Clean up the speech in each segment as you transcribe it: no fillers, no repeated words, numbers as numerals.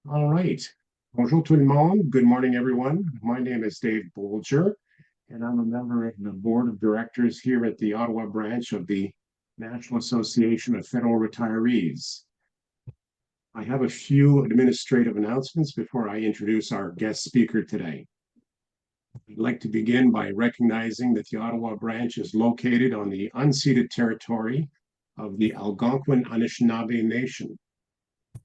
All right. Bonjour tout le monde. Good morning, everyone. My name is Dave Bolger, and I'm a member of the board of directors here at the Ottawa branch of the National Association of Federal Retirees. I have a few administrative announcements before I introduce our guest speaker today. I'd like to begin by recognizing that the Ottawa branch is located on the unceded territory of the Algonquin Anishinaabe Nation.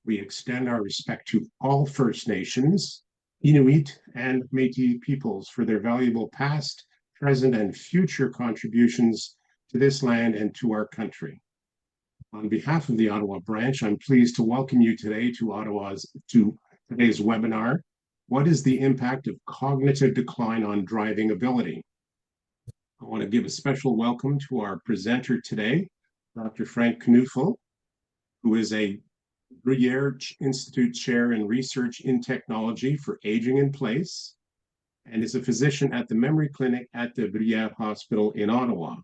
We extend our respect to all First Nations, Inuit, and Métis peoples for their valuable past, present, and future contributions to this land and to our country. On behalf of the Ottawa branch, I'm pleased to welcome you today to today's webinar, What is the Impact of Cognitive Decline on Driving Ability? I want to give a special welcome to our presenter today, Dr. Frank Knoefel, who is a Bruyère Institute Chair in Research in Technology for Aging in Place, and is a physician at the Memory Clinic at the Bruyère Hospital in Ottawa.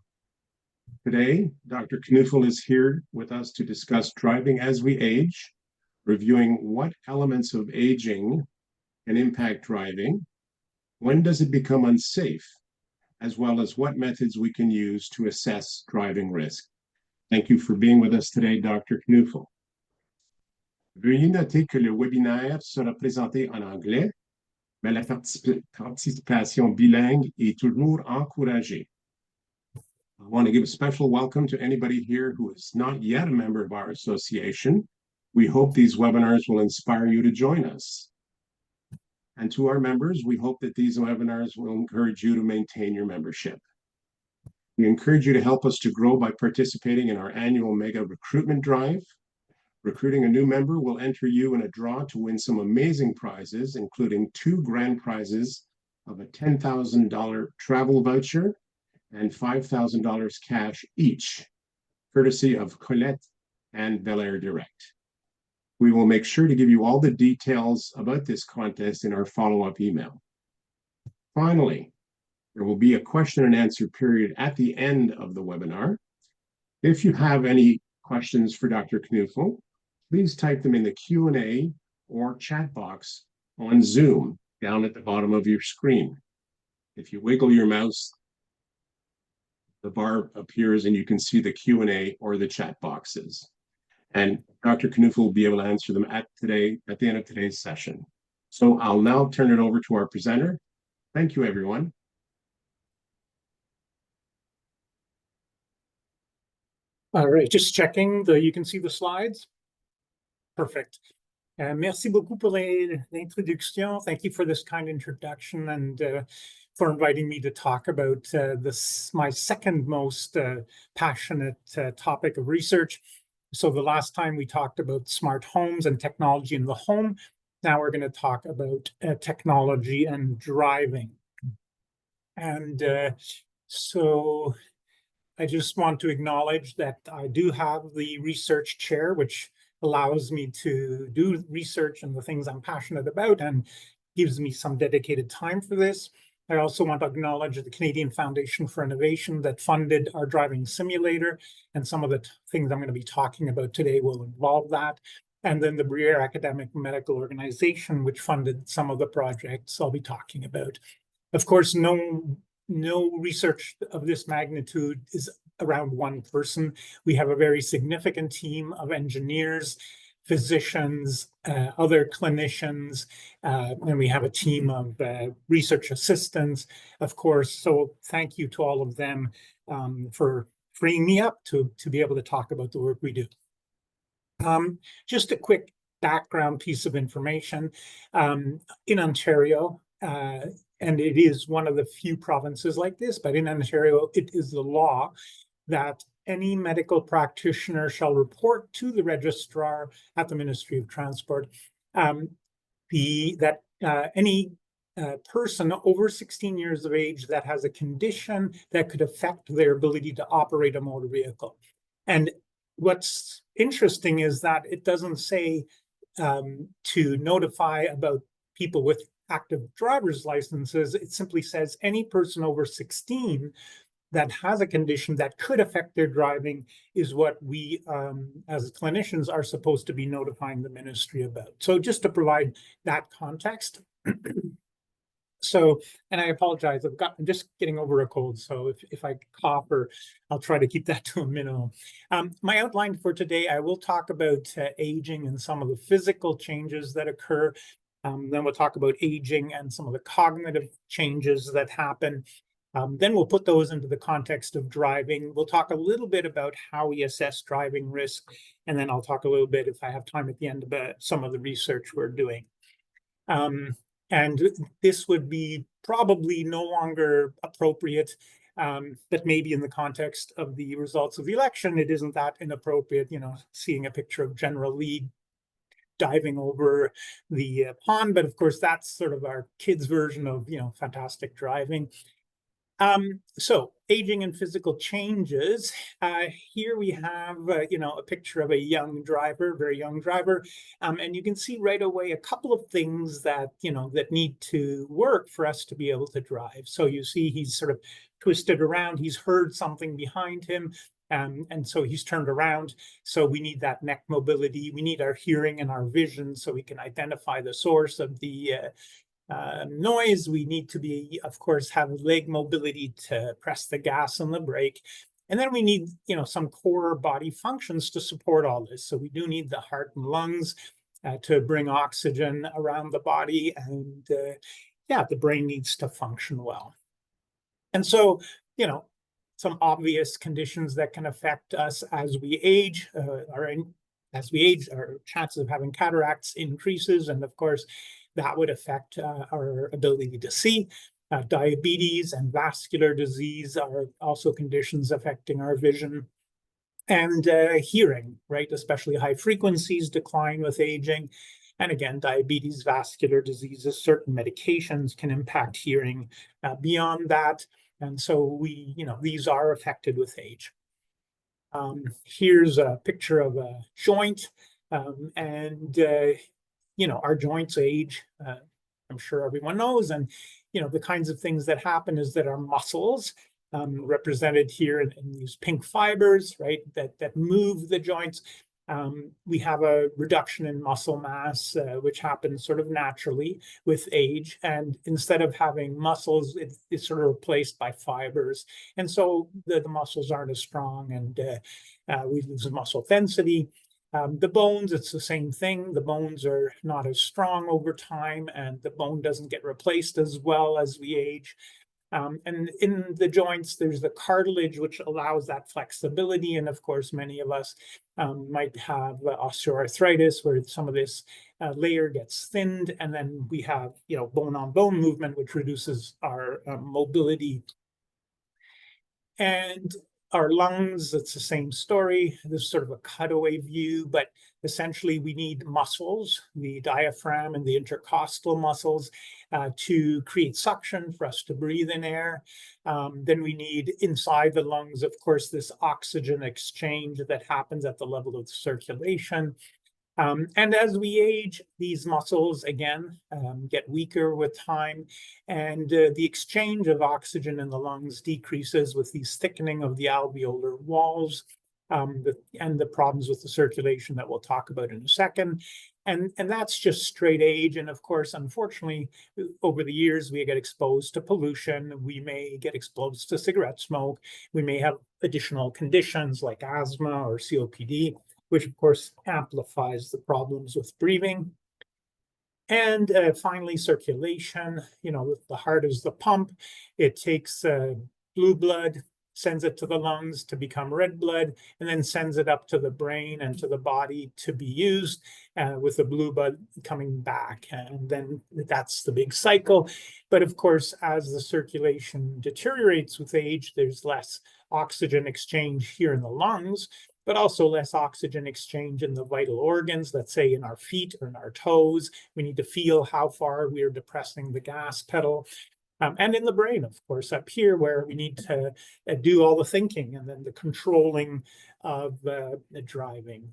Today, Dr. Knoefel is here with us to discuss driving as we age, reviewing what elements of aging can impact driving, when does it become unsafe, as well as what methods we can use to assess driving risk. Thank you for being with us today, Dr. Knoefel. Veuillez noter que le webinaire sera présenté en anglais, mais la participation bilingue est toujours encouragée. I want to give a special welcome to anybody here who is not yet a member of our association. We hope these webinars will inspire you to join us. And to our members, we hope that these webinars will encourage you to maintain your membership. We encourage you to help us to grow by participating in our annual mega recruitment drive. Recruiting a new member will enter you in a draw to win some amazing prizes, including 2 grand prizes of a $10,000 travel voucher and $5,000 cash each, courtesy of Colette and Bel Air Direct. We will make sure to give you all the details about this contest in our follow-up email. Finally, there will be a question and answer period at the end of the webinar. If you have any questions for Dr. Knoefel, please type them in the Q&A or chat box on Zoom down at the bottom of your screen. If you wiggle your mouse, the bar appears and you can see the Q&A or the chat boxes. And Dr. Knoefel will be able to answer them at the end of today's session. So I'll now turn it over to our presenter. Thank you, everyone. All right, just checking you can see the slides. Perfect. Merci beaucoup pour l'introduction. Thank you for this kind introduction and for inviting me to talk about my second most passionate topic of research. So the last time we talked about smart homes and technology in the home. Now we're going to talk about technology and driving. And so I just want to acknowledge that I do have the research chair, which allows me to do research and the things I'm passionate about and gives me some dedicated time for this. I also want to acknowledge the Canadian Foundation for Innovation that funded our driving simulator, and some of the things I'm going to be talking about today will involve that. And then the Bruyère Academic Medical Organization, which funded some of the projects I'll be talking about. Of course, no research of this magnitude is around one person. We have a very significant team of engineers, physicians, other clinicians, and we have a team of research assistants, of course. So thank you to all of them for freeing me up to be able to talk about the work we do. Just a quick background piece of information. In Ontario, and it is one of the few provinces like this, but in Ontario, it is the law that any medical practitioner shall report to the registrar at the Ministry of Transport that any person over 16 years of age that has a condition that could affect their ability to operate a motor vehicle. And what's interesting is that it doesn't say to notify about people with active driver's licenses. It simply says any person over 16 that has a condition that could affect their driving is what we, as clinicians, are supposed to be notifying the ministry about. So just to provide that context. So, and I apologize, I'm just getting over a cold, so if I cough, or I'll try to keep that to a minimum. My outline for today, I will talk about aging and some of the physical changes that occur. Then we'll talk about aging and some of the cognitive changes that happen. Then we'll put those into the context of driving. We'll talk a little bit about how we assess driving risk, and then I'll talk a little bit, if I have time at the end, about some of the research we're doing. And this would be probably no longer appropriate, but maybe in the context of the results of the election, it isn't that inappropriate, you know, seeing a picture of General Lee diving over the pond. But of course, that's sort of our kids' version of, you know, fantastic driving. So aging and physical changes. Here we have, you know, a picture of a young driver, very young driver. And you can see right away a couple of things that, you know, that need to work for us to be able to drive. So you see he's sort of twisted around. He's heard something behind him. And so he's turned around. So we need that neck mobility. We need our hearing and our vision so we can identify the source of the noise. We need to be, of course, have leg mobility to press the gas and the brake. And then we need, you know, some core body functions to support all this. So we do need the heart and lungs to bring oxygen around the body. And yeah, the brain needs to function well. And so, you know, some obvious conditions that can affect us as we age as we age, our chances of having cataracts increases. And of course, that would affect our ability to see. Diabetes and vascular disease are also conditions affecting our vision. And hearing, right? Especially high frequencies decline with aging. And again, diabetes, vascular diseases, certain medications can impact hearing beyond that. And so we, you know, these are affected with age. Here's a picture of a joint, you know, our joints age, I'm sure everyone knows. And, you know, the kinds of things that happen is that our muscles, represented here in these pink fibers, right, that move the joints. We have a reduction in muscle mass, which happens sort of naturally with age. And instead of having muscles, it's sort of replaced by fibers. And so the muscles aren't as strong, and we lose muscle density. The bones, it's the same thing. The bones are not as strong over time, and the bone doesn't get replaced as well as we age. And in the joints, there's the cartilage, which allows that flexibility. And of course, many of us might have osteoarthritis, where some of this layer gets thinned. And then we have, you know, bone-on-bone movement, which reduces our mobility. And our lungs, it's the same story. This is sort of a cutaway view, but essentially we need muscles, the diaphragm and the intercostal muscles, to create suction for us to breathe in air. Then we need inside the lungs, of course, this oxygen exchange that happens at the level of the circulation. And as we age, these muscles, again, get weaker with time, and the exchange of oxygen in the lungs decreases with the thickening of the alveolar walls, and the problems with the circulation that we'll talk about in a second. And that's just straight age. And of course, unfortunately, over the years, we get exposed to pollution. We may get exposed to cigarette smoke. We may have additional conditions like asthma or COPD, which of course amplifies the problems with breathing. And finally, circulation. You know, the heart is the pump. It takes blue blood, sends it to the lungs to become red blood, and then sends it up to the brain and to the body to be used, with the blue blood coming back. And then that's the big cycle. But of course, as the circulation deteriorates with age, there's less oxygen exchange here in the lungs, but also less oxygen exchange in the vital organs, let's say in our feet or in our toes. We need to feel how far we are depressing the gas pedal. And in the brain, of course, up here where we need to do all the thinking and then the controlling of the driving.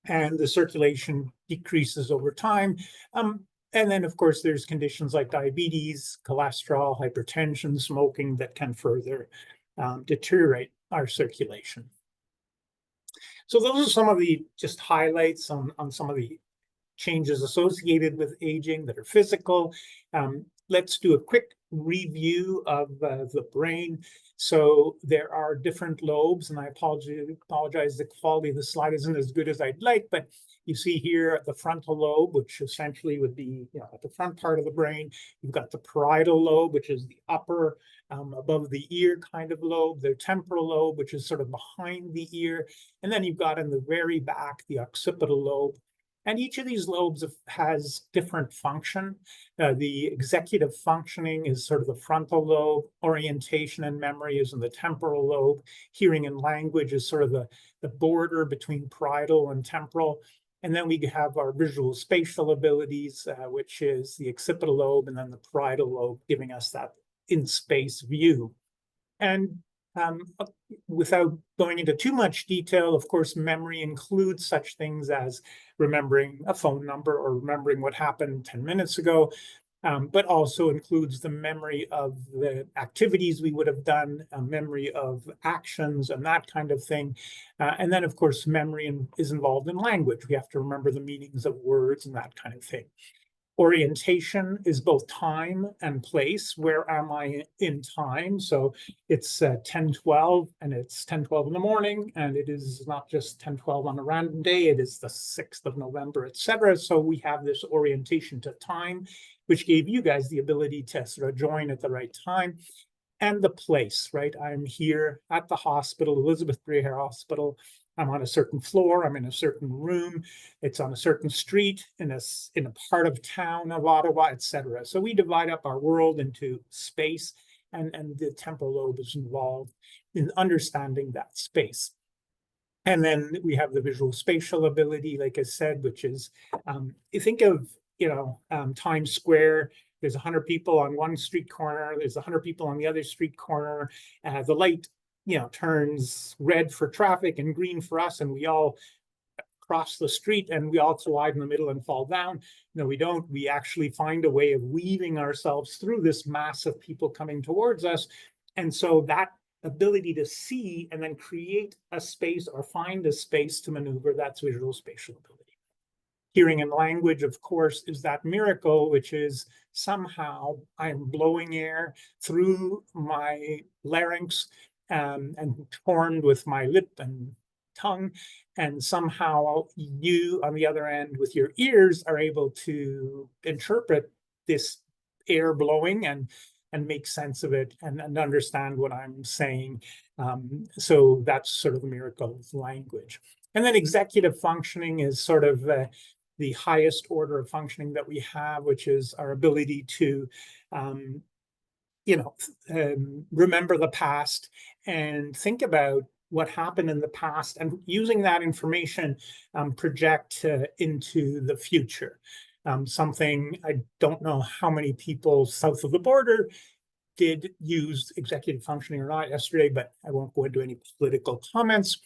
And the circulation decreases over time. And then, of course, there's conditions like diabetes, cholesterol, hypertension, smoking that can further deteriorate our circulation. So those are some of the just highlights on some of the changes associated with aging that are physical. Let's do a quick review of the brain. So there are different lobes, and I apologize, the quality of the slide isn't as good as I'd like, but you see here the frontal lobe, which essentially would be, at the front part of the brain. You've got the parietal lobe, which is the upper, above the ear kind of lobe, the temporal lobe, which is sort of behind the ear, and then you've got in the very back the occipital lobe. And each of these lobes has different function. The executive functioning is sort of the frontal lobe. Orientation and memory is in the temporal lobe. Hearing and language is sort of the border between parietal and temporal. And then we have our visual spatial abilities, which is the occipital lobe, and then the parietal lobe, giving us that in-space view. And without going into too much detail, of course, memory includes such things as remembering a phone number or remembering what happened 10 minutes ago, but also includes the memory of the activities we would have done, a memory of actions and that kind of thing. And then, of course, memory is involved in language. We have to remember the meanings of words and that kind of thing. Orientation is both time and place. Where am I in time? So it's 10:12, and it's 10:12 in the morning, and it is not just 10:12 on a random day, it is the 6th of November, etc. So we have this orientation to time, which gave you guys the ability to sort of join at the right time. And the place, right? I'm here at the hospital, Élisabeth-Bruyère Hospital. I'm on a certain floor, I'm in a certain room, it's on a certain street, in a part of town of Ottawa, etc. So we divide up our world into space, and the temporal lobe is involved in understanding that space. And then we have the visual spatial ability, like I said, which is, you think of, Times Square. There's 100 people on one street corner, there's 100 people on the other street corner. The light turns red for traffic and green for us, and we all cross the street and we all collide in the middle and fall down. No, we don't. We actually find a way of weaving ourselves through this mass of people coming towards us. And so that ability to see and then create a space or find a space to maneuver, that's visual spatial ability. Hearing and language, of course, is that miracle, which is somehow I'm blowing air through my larynx and formed with my lip and tongue, and somehow you on the other end with your ears are able to interpret this air blowing and make sense of it and understand what I'm saying. So that's sort of the miracle of language. And then executive functioning is sort of the highest order of functioning that we have, which is our ability to remember the past and think about what happened in the past, and using that information project into the future. Something I don't know how many people south of the border did use executive functioning or not yesterday, but I won't go into any political comments.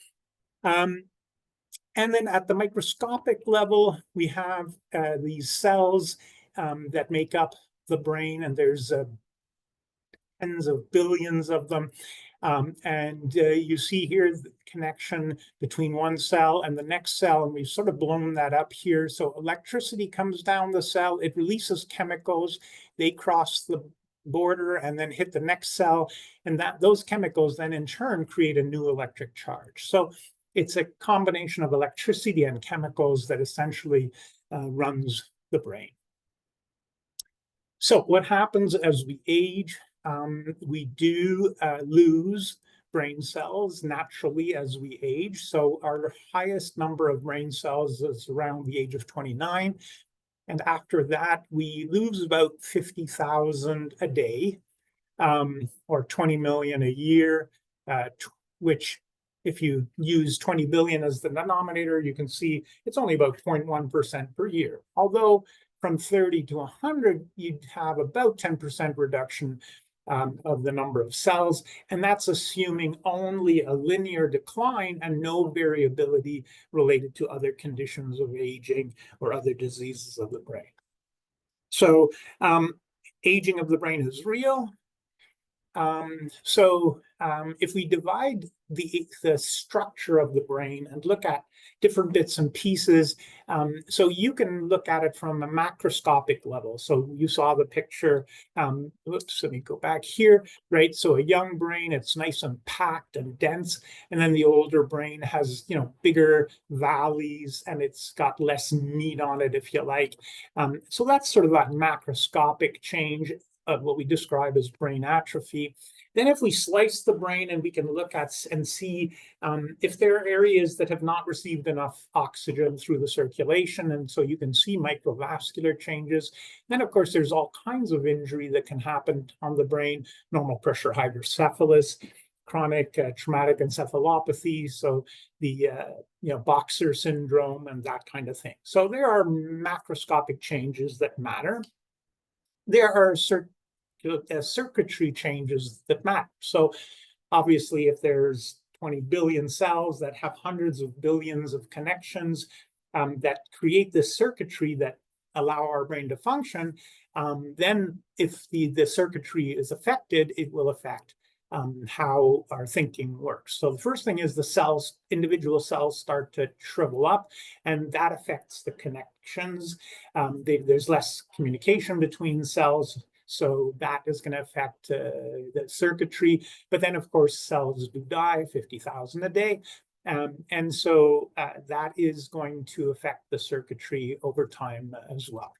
And then at the microscopic level, we have these cells that make up the brain, and there's tens of billions of them. And you see here the connection between one cell and the next cell, and we've sort of blown that up here. So electricity comes down the cell, it releases chemicals, they cross the border and then hit the next cell, and those chemicals then in turn create a new electric charge. So it's a combination of electricity and chemicals that essentially runs the brain. So what happens as we age? We do lose brain cells naturally as we age. So our highest number of brain cells is around the age of 29. And after that, we lose about 50,000 a day, or 20 million a year, which if you use 20 billion as the denominator, you can see it's only about 0.1% per year. Although from 30 to 100, you'd have about 10% reduction of the number of cells, and that's assuming only a linear decline and no variability related to other conditions of aging or other diseases of the brain. So aging of the brain is real. If we divide the structure of the brain and look at different bits and pieces, so you can look at it from a macroscopic level. So you saw the picture, oops, let me go back here, right? So a young brain, it's nice and packed and dense, and then the older brain has, bigger valleys and it's got less meat on it, if you like. So that's sort of that macroscopic change of what we describe as brain atrophy. Then if we slice the brain and we can look at and see if there are areas that have not received enough oxygen through the circulation, and so you can see microvascular changes. Then of course there's all kinds of injury that can happen on the brain, normal pressure hydrocephalus, chronic traumatic encephalopathy, so the Boxer syndrome and that kind of thing. So there are macroscopic changes that matter. There are circuitry changes that matter. So obviously, if there's 20 billion cells that have hundreds of billions of connections that create this circuitry that allow our brain to function, then if the circuitry is affected, it will affect how our thinking works. So the first thing is the cells, individual cells start to shrivel up, and that affects the connections. There's less communication between cells, so that is going to affect the circuitry. But then, of course, cells do die, 50,000 a day. And so that is going to affect the circuitry over time as well.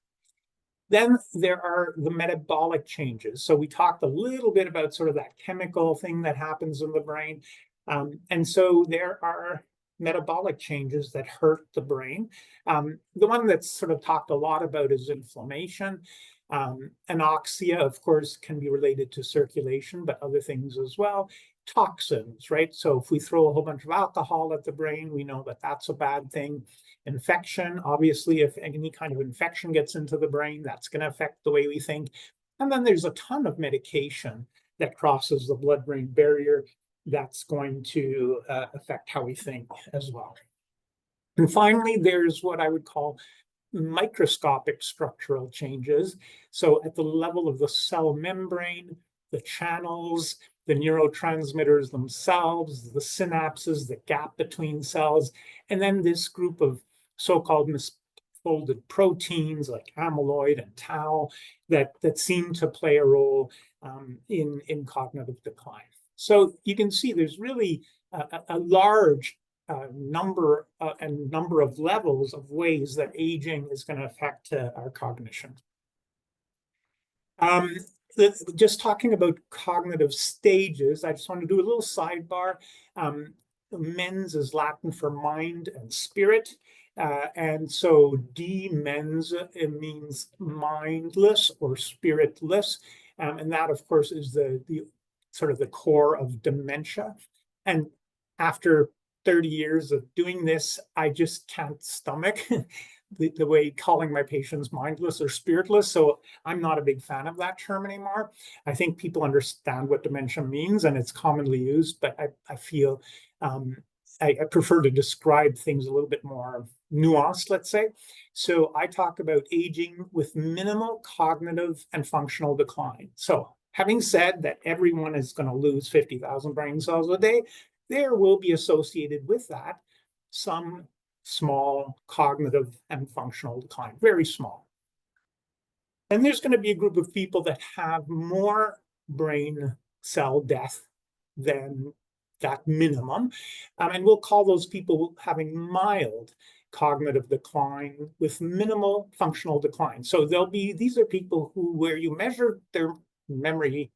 Then there are the metabolic changes. So we talked a little bit about sort of that chemical thing that happens in the brain. And so there are metabolic changes that hurt the brain. The one that's sort of talked a lot about is inflammation. Anoxia, of course, can be related to circulation, but other things as well. Toxins, right? So if we throw a whole bunch of alcohol at the brain, we know that that's a bad thing. Infection, obviously, if any kind of infection gets into the brain, that's going to affect the way we think. And then there's a ton of medication that crosses the blood-brain barrier that's going to affect how we think as well. And finally, there's what I would call microscopic structural changes. So at the level of the cell membrane, the channels, the neurotransmitters themselves, the synapses, the gap between cells, and then this group of so-called misfolded proteins like amyloid and tau that seem to play a role in cognitive decline. So you can see there's really a large number of levels of ways that aging is going to affect our cognition. Just talking about cognitive stages, I just want to do a little sidebar. Mens is Latin for mind and spirit. And so demens, it means mindless or spiritless. And that, of course, is the sort of the core of dementia. And after 30 years of doing this, I just can't stomach the way calling my patients mindless or spiritless. So I'm not a big fan of that term anymore. I think people understand what dementia means and it's commonly used, but I feel I prefer to describe things a little bit more nuanced, let's say. So I talk about aging with minimal cognitive and functional decline. So having said that everyone is going to lose 50,000 brain cells a day, there will be associated with that some small cognitive and functional decline, very small. And there's going to be a group of people that have more brain cell death than that minimum. And we'll call those people having mild cognitive decline with minimal functional decline. So these are people where you measure their memory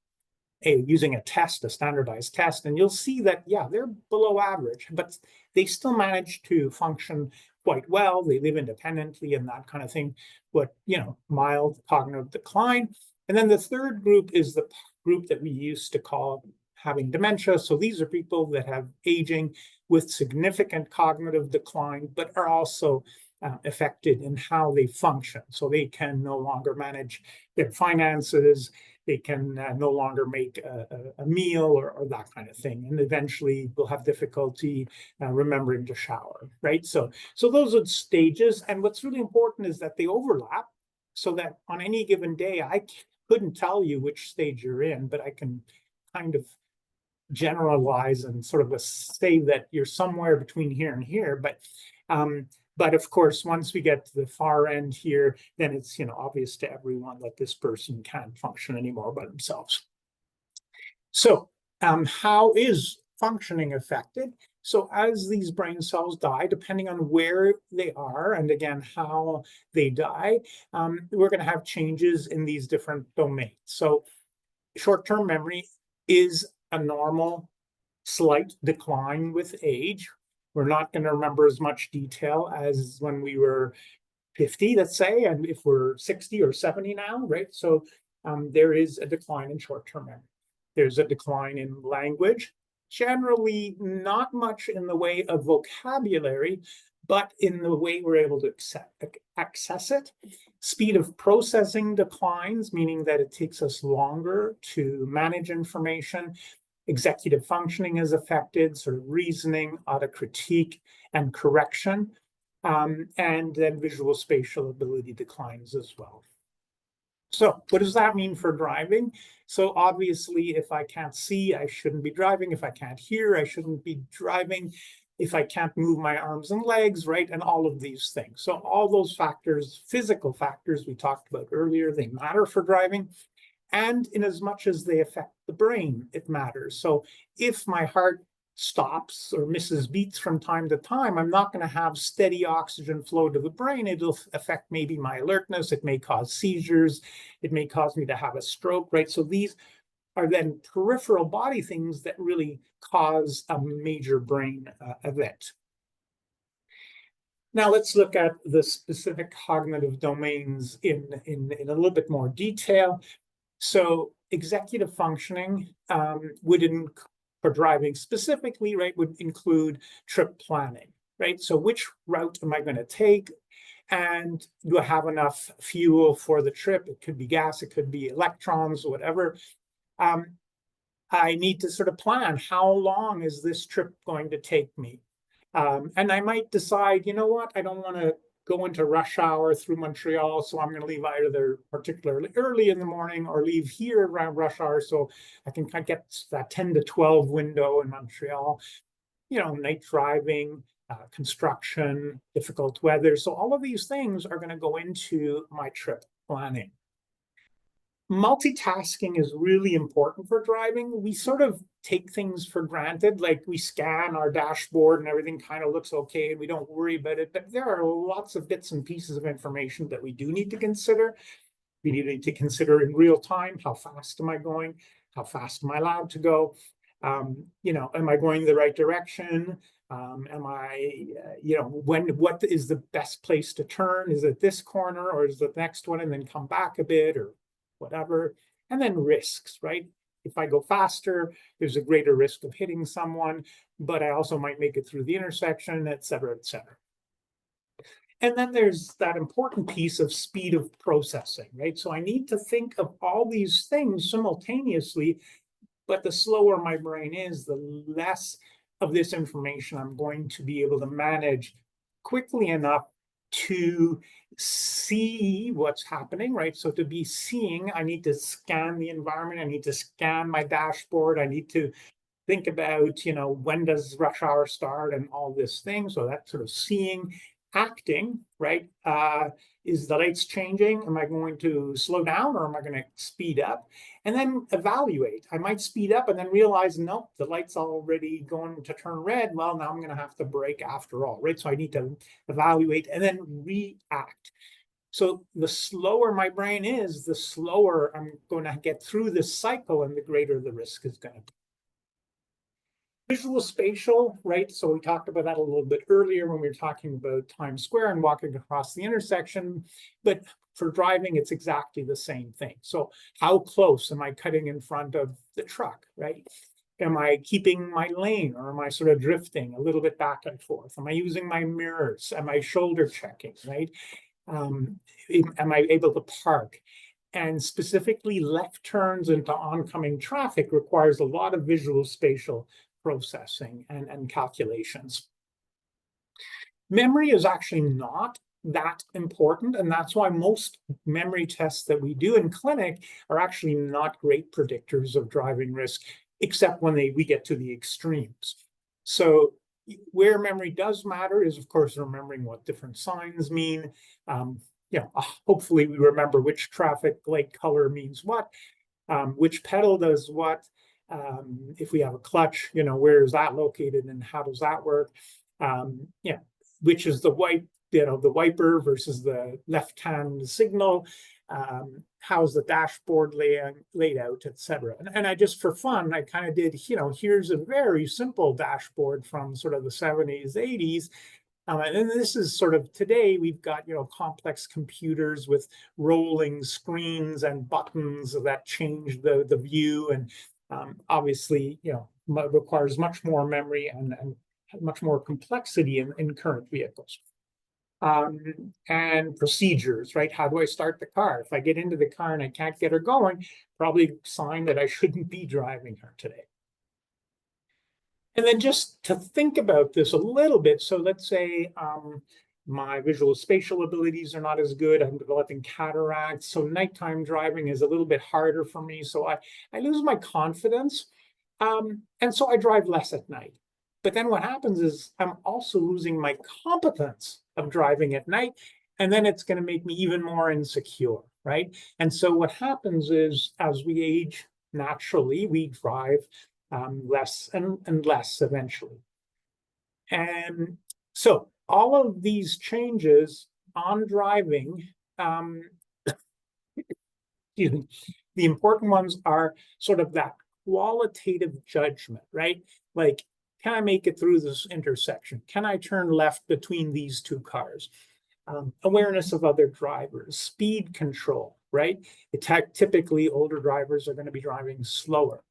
using a test, a standardized test, and you'll see that, yeah, they're below average, but they still manage to function quite well. They live independently and that kind of thing, but, mild cognitive decline. And then the third group is the group that we used to call having dementia. So these are people that have aging with significant cognitive decline, but are also affected in how they function. So they can no longer manage their finances, they can no longer make a meal or that kind of thing. And eventually will have difficulty remembering to shower, right? So those are stages. And what's really important is that they overlap so that on any given day, I couldn't tell you which stage you're in, but I can kind of generalize and sort of say that you're somewhere between here and here, but of course, once we get to the far end here, then it's, you know, obvious to everyone that this person can't function anymore by themselves. So how is functioning affected? So as these brain cells die, depending on where they are, and again, how they die, we're going to have changes in these different domains. So short-term memory is a normal slight decline with age. We're not going to remember as much detail as when we were 50, let's say, and if we're 60 or 70 now, right? So there is a decline in short-term memory. There's a decline in language, generally not much in the way of vocabulary, but in the way we're able to access it. Speed of processing declines, meaning that it takes us longer to manage information. Executive functioning is affected, sort of reasoning, autocritique, and correction. And then visual spatial ability declines as well. So what does that mean for driving? So obviously, if I can't see, I shouldn't be driving. If I can't hear, I shouldn't be driving. If I can't move my arms and legs, right? And all of these things. So all those factors, physical factors we talked about earlier, they matter for driving. And in as much as they affect the brain, it matters. So if my heart stops or misses beats from time to time, I'm not going to have steady oxygen flow to the brain. It'll affect maybe my alertness. It may cause seizures. It may cause me to have a stroke, right? So these are then peripheral body things that really cause a major brain event. Now let's look at the specific cognitive domains in a little bit more detail. So executive functioning for driving specifically, right, would include trip planning, right? So which route am I going to take? And do I have enough fuel for the trip? It could be gas, it could be electrons, whatever. I need to sort of plan, how long is this trip going to take me? And I might decide, you know what, I don't want to go into rush hour through Montreal, so I'm going to leave either particularly early in the morning or leave here around rush hour so I can kind of get that 10 to 12 window in Montreal. You know, night driving, construction, difficult weather. So all of these things are going to go into my trip planning. Multitasking is really important for driving. We sort of take things for granted, like we scan our dashboard and everything kind of looks okay and we don't worry about it. But there are lots of bits and pieces of information that we do need to consider. We need to consider in real time, how fast am I going? How fast am I allowed to go? You know, am I going the right direction? Am I, you know, what is the best place to turn? Is it this corner or is it the next one and then come back a bit or whatever? And then risks, right? If I go faster, there's a greater risk of hitting someone, but I also might make it through the intersection, et cetera, et cetera. And then there's that important piece of speed of processing, right? So I need to think of all these things simultaneously, but the slower my brain is, the less of this information I'm going to be able to manage quickly enough to see what's happening, right? So to be seeing, I need to scan the environment. I need to scan my dashboard. I need to think about, you know, when does rush hour start and all this thing. So that sort of seeing. Acting, right? Is the lights changing? Am I going to slow down or am I going to speed up? And then evaluate. I might speed up and then realize, nope, the light's already going to turn red. Well, now I'm going to have to brake after all, right? So I need to evaluate and then react. So the slower my brain is, the slower I'm going to get through this cycle and the greater the risk is going to be. Visual spatial, right? So we talked about that a little bit earlier when we were talking about Times Square and walking across the intersection. But for driving, it's exactly the same thing. So how close am I cutting in front of the truck, right? Am I keeping my lane or am I sort of drifting a little bit back and forth? Am I using my mirrors? Am I shoulder checking, right? Am I able to park? And specifically left turns into oncoming traffic requires a lot of visual spatial processing and calculations. Memory is actually not that important, and that's why most memory tests that we do in clinic are actually not great predictors of driving risk, except when we get to the extremes. So where memory does matter is, of course, remembering what different signs mean. Hopefully we remember which traffic light color means what, which pedal does what. If we have a clutch, where is that located and how does that work? Which is the the wiper versus the left-hand signal. How's the dashboard laid out, etc. And I just, for fun, I kind of did, here's a very simple dashboard from sort of the 70s, 80s. And this is sort of today, we've got, complex computers with rolling screens and buttons that change the view. And obviously, requires much more memory and much more complexity in current vehicles. And procedures, right? How do I start the car? If I get into the car and I can't get her going, probably a sign that I shouldn't be driving her today. And then just to think about this a little bit, so let's say my visual spatial abilities are not as good. I'm developing cataracts, so nighttime driving is a little bit harder for me. So I lose my confidence, and so I drive less at night. But then what happens is I'm also losing my competence of driving at night, and then it's going to make me even more insecure, right? And so what happens is, as we age, naturally, we drive less and less eventually. And so all of these changes on driving, the important ones are sort of that qualitative judgment, right? Like, can I make it through this intersection? Can I turn left between these two cars? Awareness of other drivers, speed control, right? Typically, older drivers are going to be driving slower.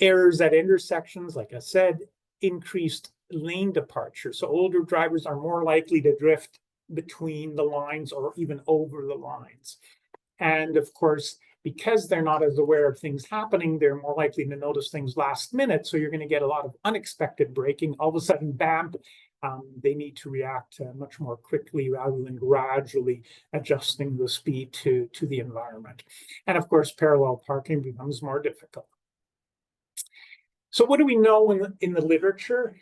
Errors at intersections, like I said, increased lane departure. So older drivers are more likely to drift between the lines or even over the lines. And of course, because they're not as aware of things happening, they're more likely to notice things last minute. So you're going to get a lot of unexpected braking. All of a sudden, bam, they need to react much more quickly rather than gradually adjusting the speed to the environment. And of course, parallel parking becomes more difficult. So what do we know in the literature?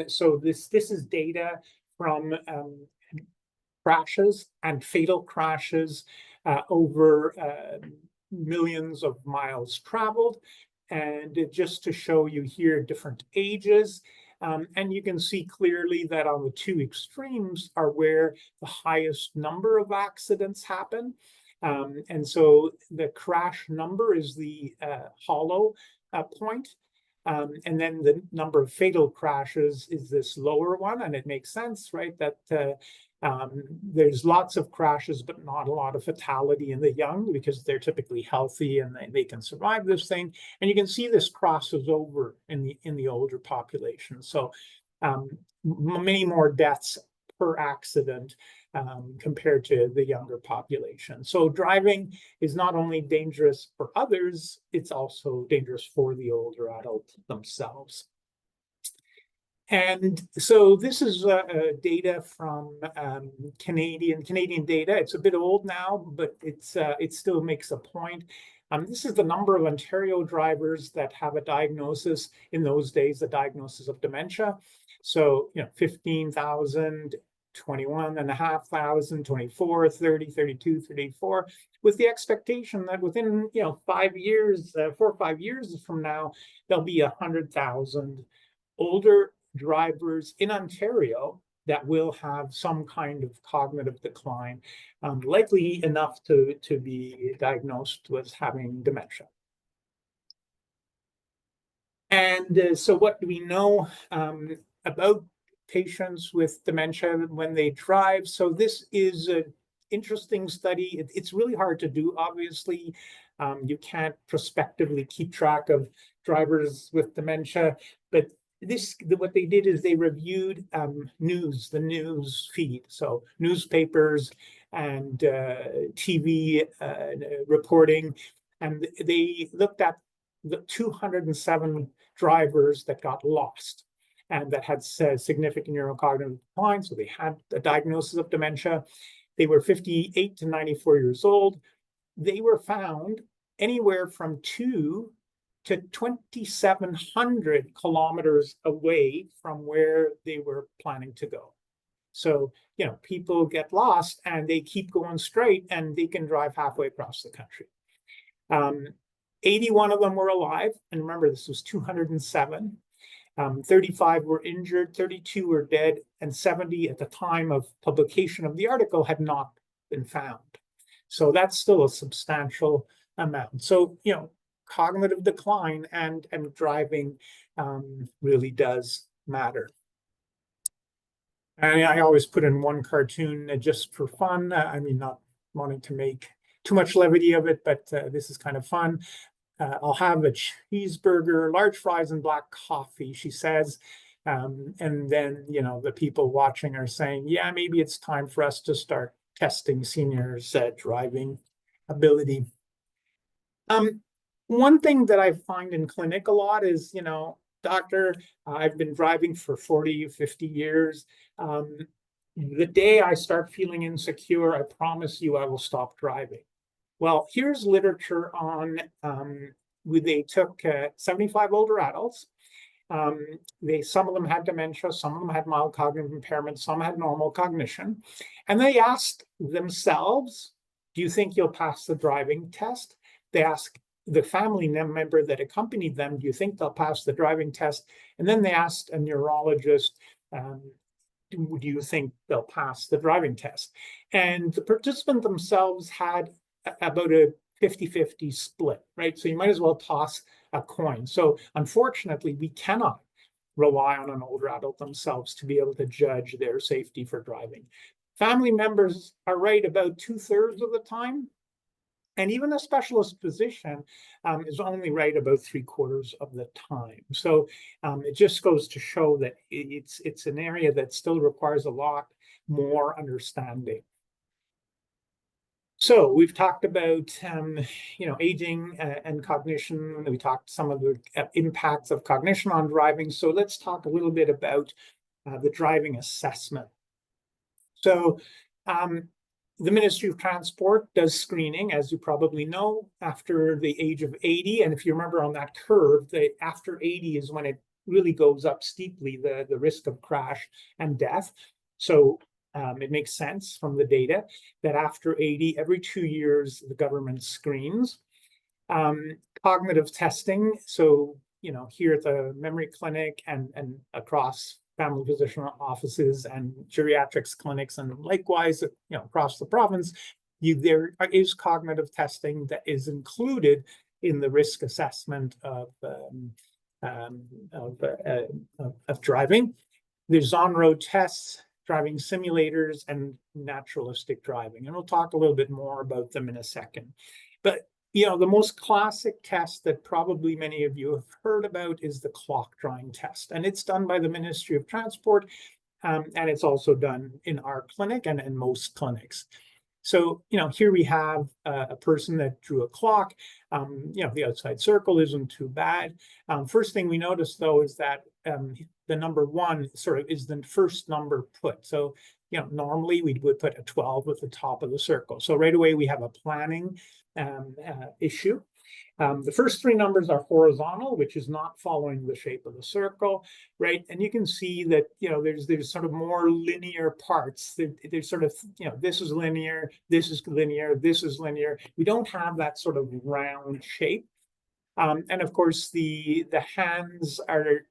So this is data from crashes and fatal crashes over millions of miles traveled. And just to show you here different ages. And you can see clearly that on the two extremes are where the highest number of accidents happen. And so the crash number is the hollow point. And then the number of fatal crashes is this lower one, and it makes sense, right? That there's lots of crashes, but not a lot of fatality in the young because they're typically healthy and they can survive this thing. And you can see this crosses over in the older population. So many more deaths per accident compared to the younger population. So driving is not only dangerous for others, it's also dangerous for the older adults themselves. And so this is data from Canadian data. It's a bit old now, but it still makes a point. This is the number of Ontario drivers that have a diagnosis in those days, the diagnosis of dementia. So, 15,000, 21,500, 24, 30, 32, 34, with the expectation that within 5 years, 4 or 5 years from now, there'll be 100,000 older drivers in Ontario that will have some kind of cognitive decline, likely enough to be diagnosed with having dementia. And so what do we know about patients with dementia when they drive? So this is an interesting study. It's really hard to do, obviously. You can't prospectively keep track of drivers with dementia, but what they did is they reviewed the news feed, so newspapers and TV reporting, and they looked at the 207 drivers that got lost. and that had significant neurocognitive decline. So they had a diagnosis of dementia. They were 58 to 94 years old. They were found anywhere from 2 to 2,700 kilometers away from where they were planning to go. So, you know, people get lost and they keep going straight and they can drive halfway across the country. 81 of them were alive. And remember, this was 207. 35 were injured, 32 were dead, and 70 at the time of publication of the article had not been found. So that's still a substantial amount. So, you know, cognitive decline and driving really does matter. And I always put in one cartoon just for fun. I mean, not wanting to make too much levity of it, but this is kind of fun. I'll have a cheeseburger, large fries, and black coffee, she says. And then, you know, the people watching are saying, yeah, maybe it's time for us to start testing seniors' driving ability. One thing that I find in clinic a lot is, you know, doctor, I've been driving for 40, 50 years. The day I start feeling insecure, I promise you I will stop driving. Well, here's literature on, they took 75 older adults. Some of them had dementia, some of them had mild cognitive impairment, some had normal cognition. And they asked themselves, do you think you'll pass the driving test? They asked the family member that accompanied them, do you think they'll pass the driving test? And then they asked a neurologist, do you think they'll pass the driving test? And the participants themselves had about a 50-50 split, right? So you might as well toss a coin. So unfortunately, we cannot rely on an older adult themselves to be able to judge their safety for driving. Family members are right about 2/3 of the time. And even a specialist physician is only right about 3/4 of the time. So it just goes to show that it's an area that still requires a lot more understanding. So we've talked about you know, aging and cognition. We talked some of the impacts of cognition on driving. So let's talk a little bit about the driving assessment. So the Ministry of Transport does screening, as you probably know, after the age of 80. And if you remember on that curve, after 80 is when it really goes up steeply, the risk of crash and death. So it makes sense from the data that after 80, every 2 years, the government screens. Cognitive testing. So, you know, here at the memory clinic and across family physician offices and geriatrics clinics, and likewise, you know, across the province, there is cognitive testing that is included in the risk assessment of driving. There's on-road tests, driving simulators, and naturalistic driving, and we'll talk a little bit more about them in a second. But you know, the most classic test that probably many of you have heard about is the clock drawing test. And it's done by the Ministry of Transport, and it's also done in our clinic and in most clinics. So, you know, here we have a person that drew a clock. You know, the outside circle isn't too bad. First thing we notice, though, is that the number 1 sort of is the first number put. So, you know, normally we would put a 12 at the top of the circle. So right away we have a planning issue. The first 3 numbers are horizontal, which is not following the shape of the circle, right? And you can see that, you know, there's sort of more linear parts. There's sort of, you know, this is linear, this is linear, this is linear. We don't have that sort of round shape. And of course, the hands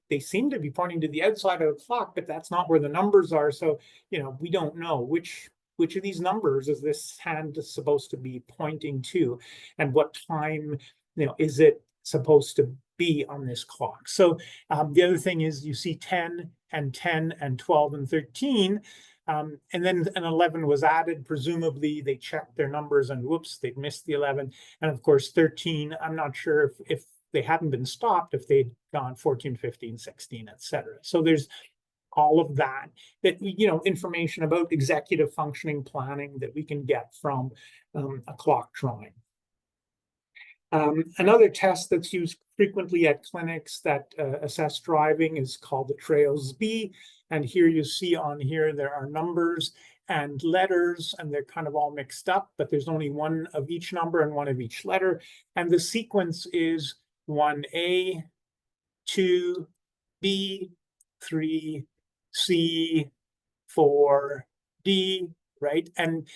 they seem to be pointing to the outside of the clock, but that's not where the numbers are. So, you know, we don't know which of these numbers is this hand supposed to be pointing to, and what time, you know, is it supposed to be on this clock. So the other thing is you see 10 and 10 and 12 and 13. And then an 11 was added. Presumably they checked their numbers and whoops, they'd missed the 11. And of course, 13, I'm not sure if they hadn't been stopped, if they'd gone 14, 15, 16, etc. So there's all of that, you know, information about executive functioning planning that we can get from a clock drawing. Another test that's used frequently at clinics that assess driving is called the TRAILS-B. And here you see on here, there are numbers and letters, and they're kind of all mixed up, but there's only one of each number and one of each letter. And the sequence is 1A, 2B, 3C, 4D, right? And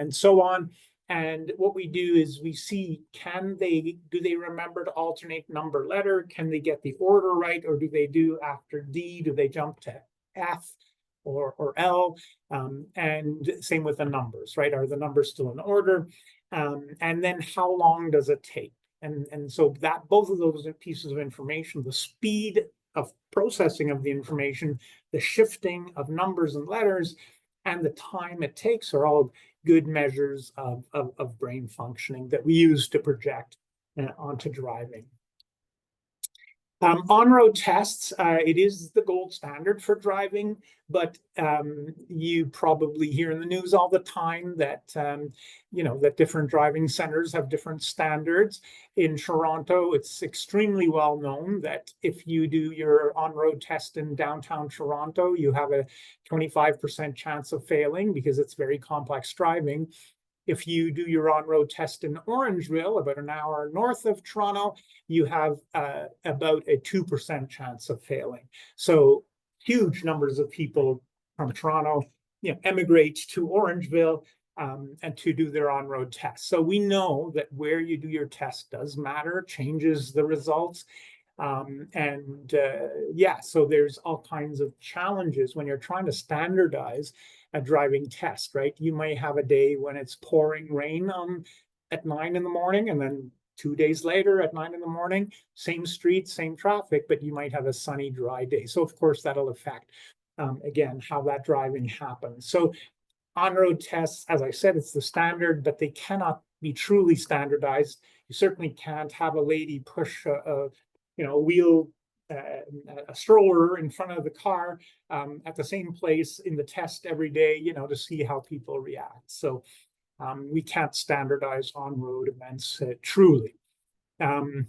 so on. And what we do is we see, do they remember to alternate number letter? Can they get the order right? Or do they do after D, do they jump to F or L? And same with the numbers, right? Are the numbers still in order? And then how long does it take? And so that both of those pieces of information, the speed of processing of the information, the shifting of numbers and letters, and the time it takes are all good measures of brain functioning that we use to project onto driving. On-road tests, it is the gold standard for driving, but you probably hear in the news all the time that, that different driving centers have different standards. In Toronto, it's extremely well known that if you do your on-road test in downtown Toronto, you have a 25% chance of failing because it's very complex driving. If you do your on-road test in Orangeville, about an hour north of Toronto, you have about a 2% chance of failing. So huge numbers of people from Toronto, emigrate to Orangeville and to do their on-road test. So we know that where you do your test does matter, changes the results. So there's all kinds of challenges when you're trying to standardize a driving test, right? You may have a day when it's pouring rain at 9 in the morning, and then 2 days later at 9 in the morning, same street, same traffic, but you might have a sunny, dry day. So of course that'll affect, again, how that driving happens. So on-road tests, as I said, it's the standard, but they cannot be truly standardized. You certainly can't have a lady push a stroller in front of the car at the same place in the test every day, to see how people react. So we can't standardize on-road events truly. The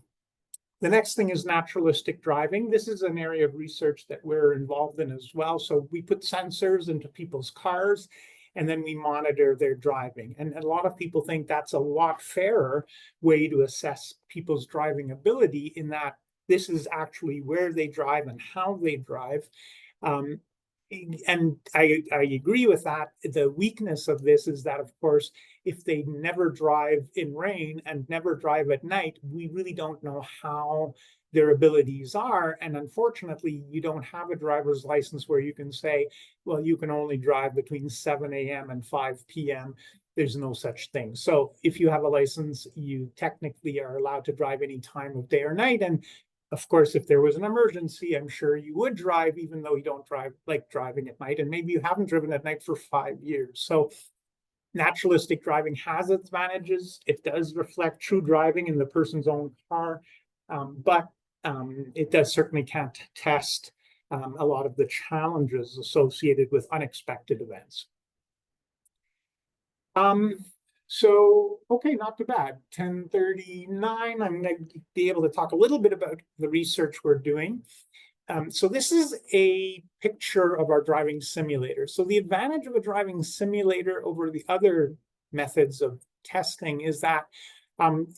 next thing is naturalistic driving. This is an area of research that we're involved in as well. So we put sensors into people's cars, and then we monitor their driving. And a lot of people think that's a lot fairer way to assess people's driving ability, in that this is actually where they drive and how they drive. And I agree with that. The weakness of this is that, of course, if they never drive in rain and never drive at night, we really don't know how their abilities are. And unfortunately, you don't have a driver's license where you can say, well, you can only drive between 7 a.m. and 5 p.m. There's no such thing. So if you have a license, you technically are allowed to drive any time of day or night. And of course, if there was an emergency, I'm sure you would drive, even though you don't like driving at night. And maybe you haven't driven at night for 5 years. So naturalistic driving has its advantages. It does reflect true driving in the person's own car, but it does certainly can't test a lot of the challenges associated with unexpected events. So, okay, not too bad. 10:39, I'm going to be able to talk a little bit about the research we're doing. So this is a picture of our driving simulator. So the advantage of a driving simulator over the other methods of testing is that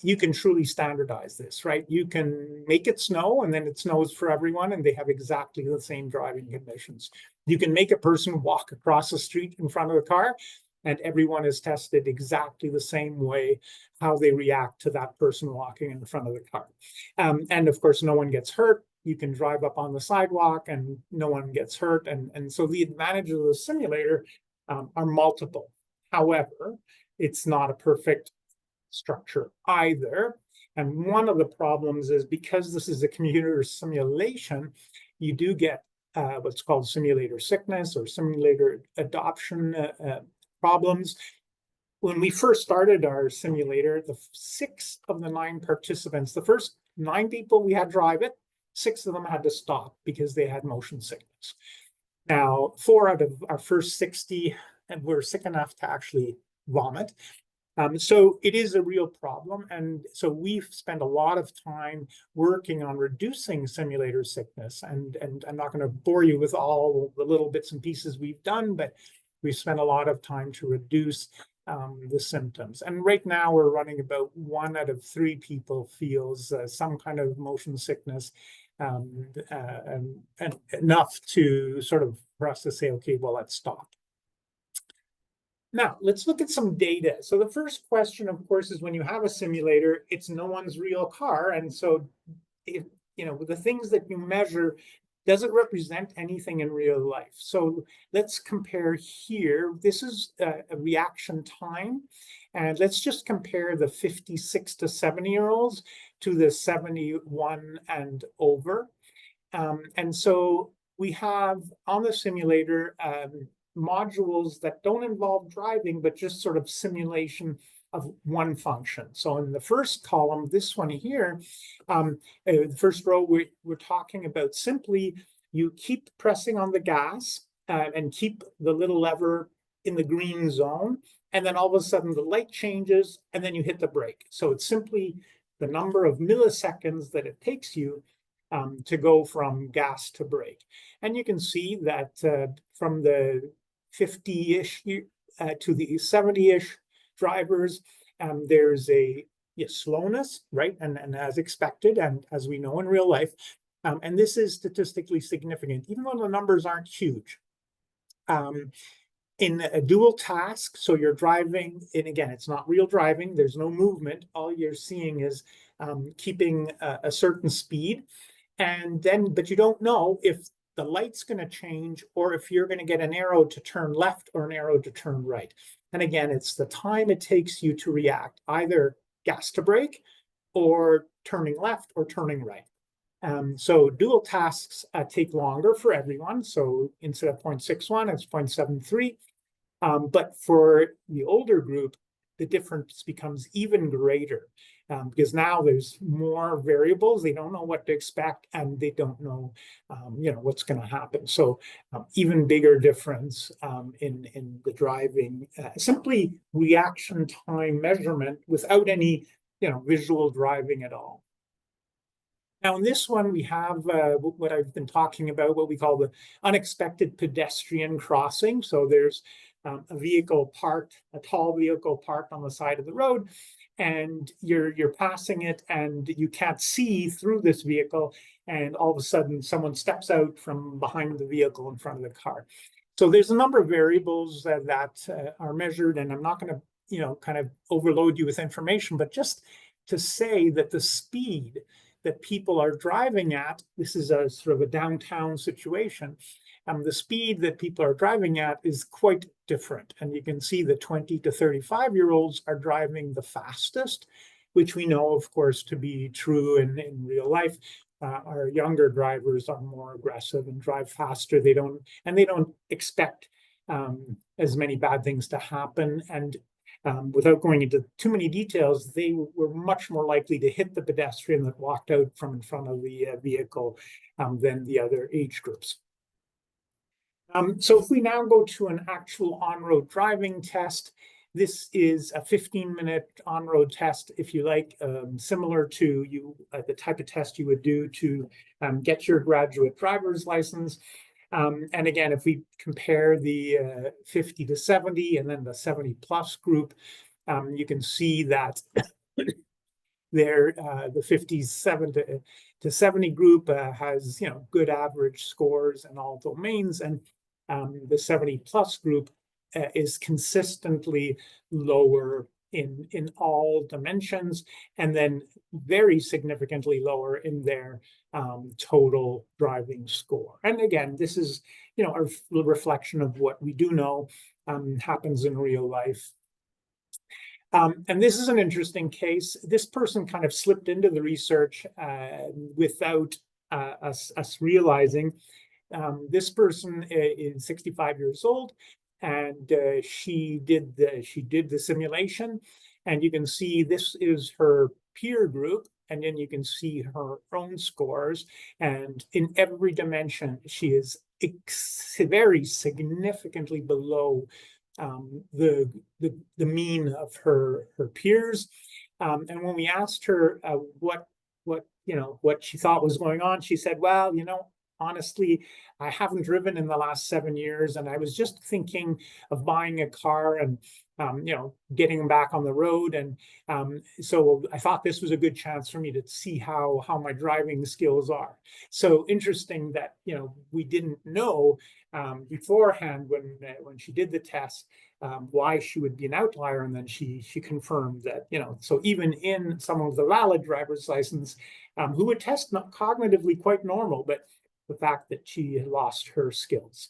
you can truly standardize this, right? You can make it snow, and then it snows for everyone, and they have exactly the same driving conditions. You can make a person walk across the street in front of the car, and everyone is tested exactly the same way, how they react to that person walking in front of the car. And of course, no one gets hurt. You can drive up on the sidewalk and no one gets hurt. And so the advantages of the simulator are multiple. However, it's not a perfect structure either. And one of the problems is, because this is a computer simulation, you do get what's called simulator sickness or simulator adoption problems. When we first started our simulator, the 6 of the 9 participants, the first 9 people we had drive it, 6 of them had to stop because they had motion sickness. Now, 4 out of our first 60 were sick enough to actually vomit. So it is a real problem. And so we've spent a lot of time working on reducing simulator sickness. And I'm not going to bore you with all the little bits and pieces we've done, but we've spent a lot of time to reduce the symptoms. And right now we're running about 1 out of 3 people feels some kind of motion sickness, and enough to sort of for us to say, okay, well, let's stop. Now, let's look at some data. So the first question, of course, is when you have a simulator, it's no one's real car. And so, the things that you measure, does it represent anything in real life? So let's compare here. This is a reaction time. And let's just compare the 56 to 70-year-olds to the 71 and over. And so we have on the simulator modules that don't involve driving, but just sort of simulation of one function. So in the first column, this one here, the first row, we're talking about simply you keep pressing on the gas and keep the little lever in the green zone, and then all of a sudden the light changes, and then you hit the brake. So it's simply the number of milliseconds that it takes you to go from gas to brake. And you can see that from the 50-ish to the 70-ish drivers, there's a slowness, right? And as expected, and as we know in real life, and this is statistically significant, even though the numbers aren't huge. In a dual task, so you're driving, and again, it's not real driving, there's no movement, all you're seeing is keeping a certain speed, and then, but you don't know if the light's going to change or if you're going to get an arrow to turn left or an arrow to turn right. And again, it's the time it takes you to react, either gas to brake or turning left or turning right. So dual tasks take longer for everyone. So instead of 0.61, it's 0.73. But for the older group, the difference becomes even greater because now there's more variables. They don't know what to expect, and they don't know, what's going to happen. So even bigger difference in the driving, simply reaction time measurement without any, visual driving at all. Now, in this one, we have what I've been talking about, what we call the unexpected pedestrian crossing. So there's a vehicle parked, a tall vehicle parked on the side of the road, and you're passing it, and you can't see through this vehicle, and all of a sudden someone steps out from behind the vehicle in front of the car. So there's a number of variables that are measured, and I'm not going to, kind of overload you with information, but just to say that the speed that people are driving at, this is a sort of a downtown situation, the speed that people are driving at is quite different. And you can see the 20 to 35-year-olds are driving the fastest, which we know, of course, to be true in real life. Our younger drivers are more aggressive and drive faster. They don't expect as many bad things to happen. And without going into too many details, they were much more likely to hit the pedestrian that walked out from in front of the vehicle than the other age groups. So if we now go to an actual on-road driving test, this is a 15-minute on-road test, if you like, similar to the type of test you would do to get your graduate driver's license. And again, if we compare the 50 to 70 and then the 70 plus group, you can see that the 57 to 70 group has good average scores in all domains, and the 70 plus group is consistently lower in all dimensions, and then very significantly lower in their total driving score. And again, this is a reflection of what we do know happens in real life. And this is an interesting case. This person kind of slipped into the research without us realizing. This person is 65 years old, and she did the simulation, and you can see this is her peer group, and then you can see her own scores, and in every dimension she is very significantly below the mean of her peers. And when we asked her what she thought was going on, she said, well, honestly, I haven't driven in the last 7 years, and I was just thinking of buying a car and getting back on the road, and so I thought this was a good chance for me to see how my driving skills are. So interesting that we didn't know beforehand when she did the test why she would be an outlier, and then she confirmed that so even in someone with a valid driver's license who would test cognitively quite normal, but the fact that she had lost her skills.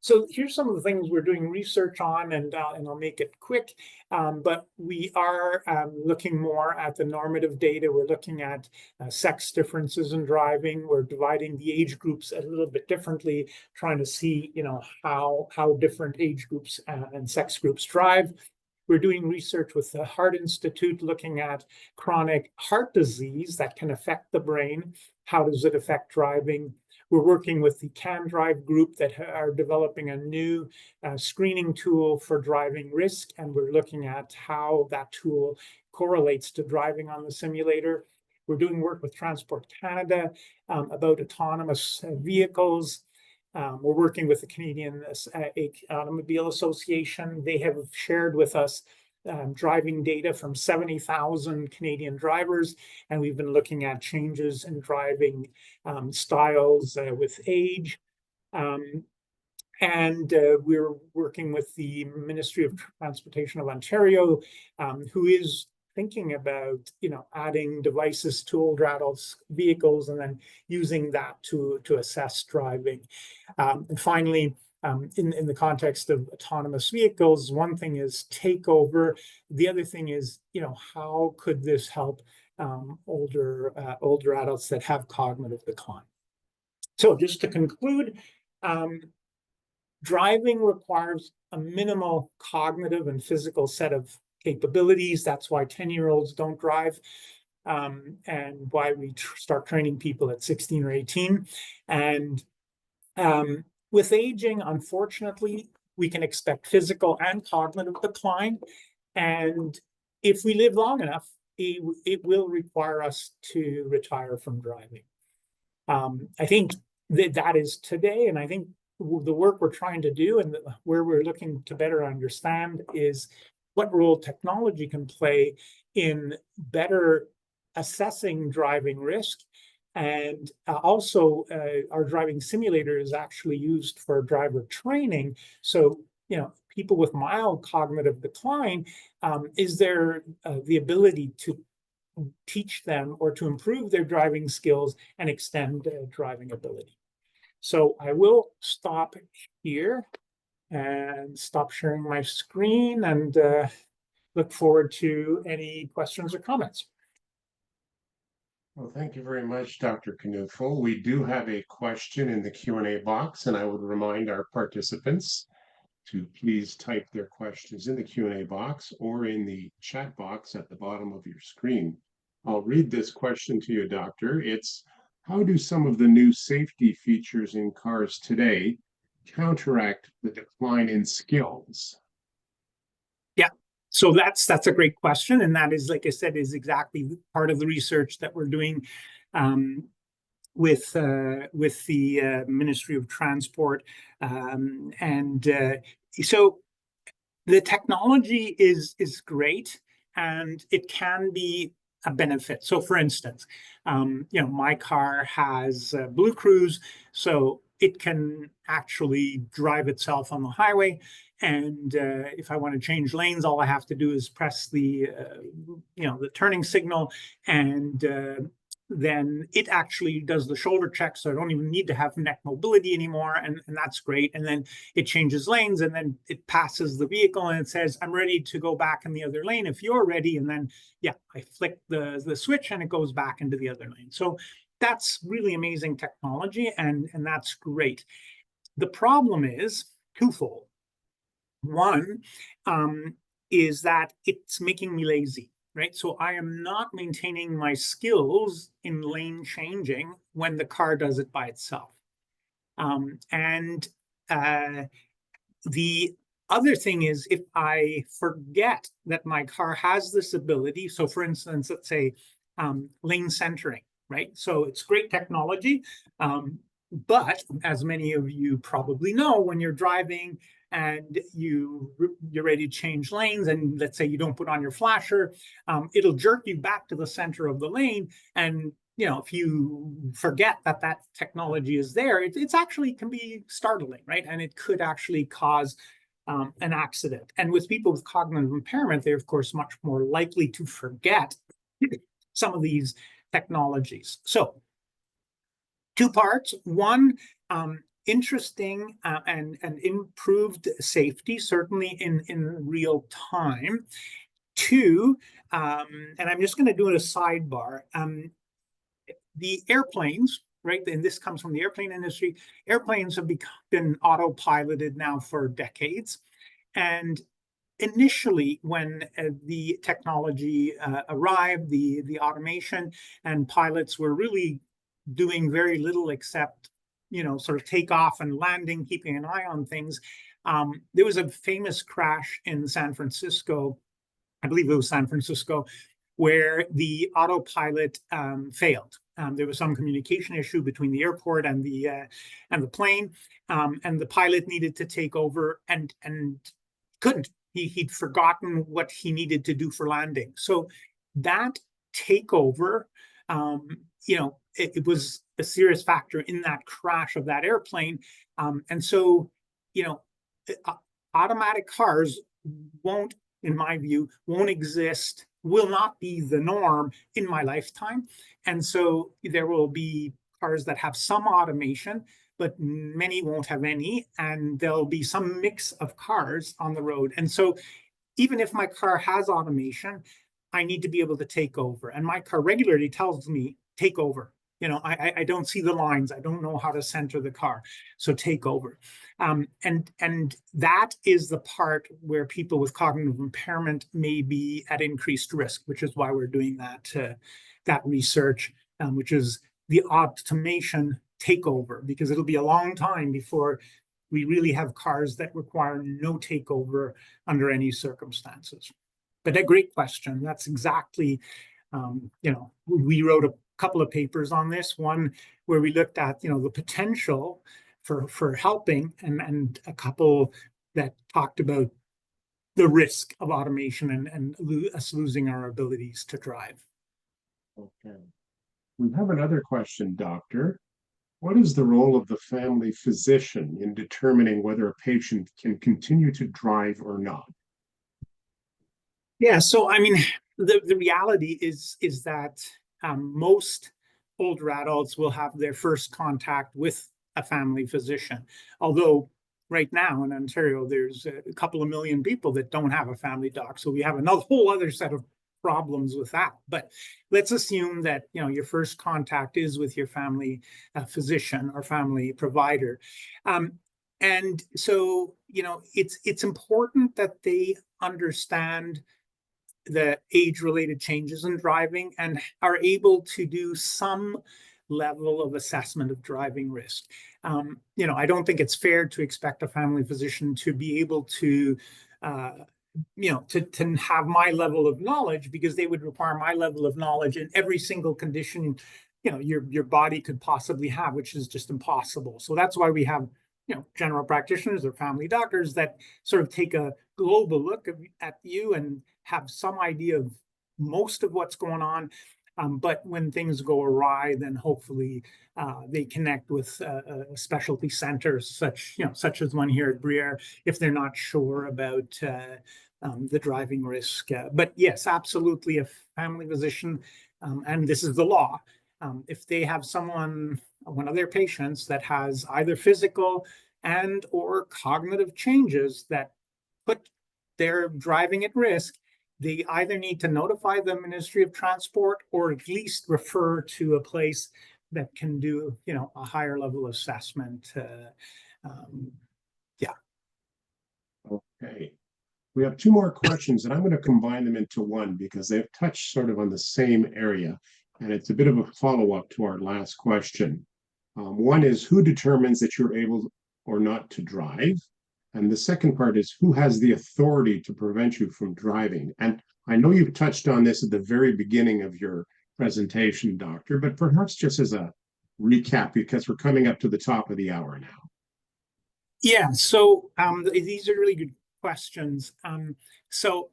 So here's some of the things we're doing research on, and I'll make it quick, but we are looking more at the normative data. We're looking at sex differences in driving. We're dividing the age groups a little bit differently, trying to see how different age groups and sex groups drive. We're doing research with the Heart Institute looking at chronic heart disease that can affect the brain. How does it affect driving? We're working with the Can Drive group that are developing a new screening tool for driving risk, and we're looking at how that tool correlates to driving on the simulator. We're doing work with Transport Canada about autonomous vehicles. We're working with the Canadian Automobile Association. They have shared with us driving data from 70,000 Canadian drivers, and we've been looking at changes in driving styles with age. And we're working with the Ministry of Transportation of Ontario, who is thinking about adding devices to older adults' vehicles and then using that to assess driving. And finally, in the context of autonomous vehicles, one thing is takeover. The other thing is, how could this help older adults that have cognitive decline? So just to conclude, driving requires a minimal cognitive and physical set of capabilities. That's why 10-year-olds don't drive, and why we start training people at 16 or 18. And with aging, unfortunately, we can expect physical and cognitive decline. And if we live long enough, it will require us to retire from driving. I think that is today, and I think the work we're trying to do and where we're looking to better understand is what role technology can play in better assessing driving risk. And also, our driving simulator is actually used for driver training. So, people with mild cognitive decline, is there the ability to teach them or to improve their driving skills and extend driving ability? So I will stop here and stop sharing my screen, and look forward to any questions or comments. Well, thank you very much, Dr. Knoefel. We do have a question in the Q&A box, and I would remind our participants to please type their questions in the Q&A box or in the chat box at the bottom of your screen. I'll read this question to you, Doctor. It's, how do some of the new safety features in cars today counteract the decline in skills? Yeah, so that's a great question, and that is, like I said, is exactly part of the research that we're doing with the Ministry of Transport, so the technology is great, and it can be a benefit. So, for instance, my car has Blue Cruise, so it can actually drive itself on the highway. And if I want to change lanes, all I have to do is press the turning signal, and then it actually does the shoulder check, so I don't even need to have neck mobility anymore, and that's great. And then it changes lanes, and then it passes the vehicle, and it says, I'm ready to go back in the other lane if you're ready. And then, yeah, I flick the switch, and it goes back into the other lane. So that's really amazing technology, and that's great. The problem is twofold. One is that it's making me lazy. Right, so I am not maintaining my skills in lane changing when the car does it by itself. The Other thing is if I forget that my car has this ability, so for instance, let's say lane centering, right? So it's great technology, but as many of you probably know, when you're driving and you're ready to change lanes, and let's say you don't put on your flasher, it'll jerk you back to the center of the lane. And if you forget that that technology is there, it's actually can be startling, right? And it could actually cause an accident. And with people with cognitive impairment, they're of course much more likely to forget some of these technologies. So, two parts. One, interesting and improved safety, certainly in real time. Two, and I'm just going to do it a sidebar. The airplanes, right, and this comes from the airplane industry, airplanes have been autopiloted now for decades. And initially, when the technology arrived, the automation, and pilots were really doing very little except, sort of take off and landing, keeping an eye on things. There was a famous crash in San Francisco, I believe it was San Francisco, where the autopilot failed. There was some communication issue between the airport and the plane, and the pilot needed to take over and couldn't. He'd forgotten what he needed to do for landing. So that takeover, it was a serious factor in that crash of that airplane. And so, automatic cars won't, in my view, won't exist, will not be the norm in my lifetime. And so there will be cars that have some automation, but many won't have any, and there'll be some mix of cars on the road. And so even if my car has automation, I need to be able to take over. And my car regularly tells me, take over. I don't see the lines. I don't know how to center the car. So take over. And that is the part where people with cognitive impairment may be at increased risk, which is why we're doing that research, which is the automation takeover, because it'll be a long time before we really have cars that require no takeover under any circumstances. But a great question. That's exactly, we wrote a couple of papers on this, one where we looked at, the potential for helping, and a couple that talked about the risk of automation and us losing our abilities to drive. Okay. We have another question, Doctor. What is the role of the family physician in determining whether a patient can continue to drive or not? Yeah, so I mean, the reality is that most older adults will have their first contact with a family physician. Although right now in Ontario, there's a couple of million people that don't have a family doc. So we have another whole other set of problems with that. But let's assume that your first contact is with your family physician or family provider. And so, it's important that they understand the age-related changes in driving and are able to do some level of assessment of driving risk. I don't think it's fair to expect a family physician to be able to to have my level of knowledge, because they would require my level of knowledge in every single condition your body could possibly have, which is just impossible. So that's why we have general practitioners or family doctors that sort of take a global look at you and have some idea of most of what's going on. But when things go awry, then hopefully they connect with specialty centers, such as one here at Bruyère, if they're not sure about the driving risk. But yes, absolutely, a family physician, and this is the law, if they have one of their patients that has either physical and or cognitive changes that put their driving at risk, they either need to notify the Ministry of Transport or at least refer to a place that can do, a higher level assessment. Yeah. Okay. We have two more questions, and I'm going to combine them into one because they've touched sort of on the same area, and it's a bit of a follow-up to our last question. One is, who determines that you're able or not to drive? And the second part is, who has the authority to prevent you from driving? And I know you've touched on this at the very beginning of your presentation, Doctor, but perhaps just as a recap, because we're coming up to the top of the hour now. Yeah, so these are really good questions. So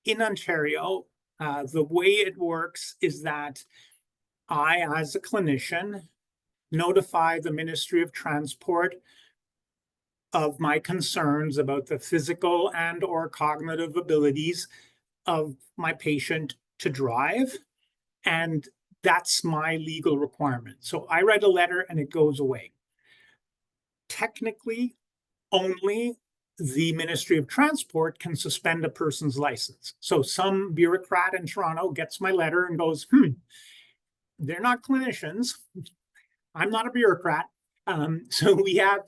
in Ontario, the way it works is that I, as a clinician, notify the Ministry of Transport of my concerns about the physical and or cognitive abilities of my patient to drive. And that's my legal requirement. So I write a letter and it goes away. Technically, only the Ministry of Transport can suspend a person's license. So some bureaucrat in Toronto gets my letter and goes, they're not clinicians. I'm not a bureaucrat. So we have,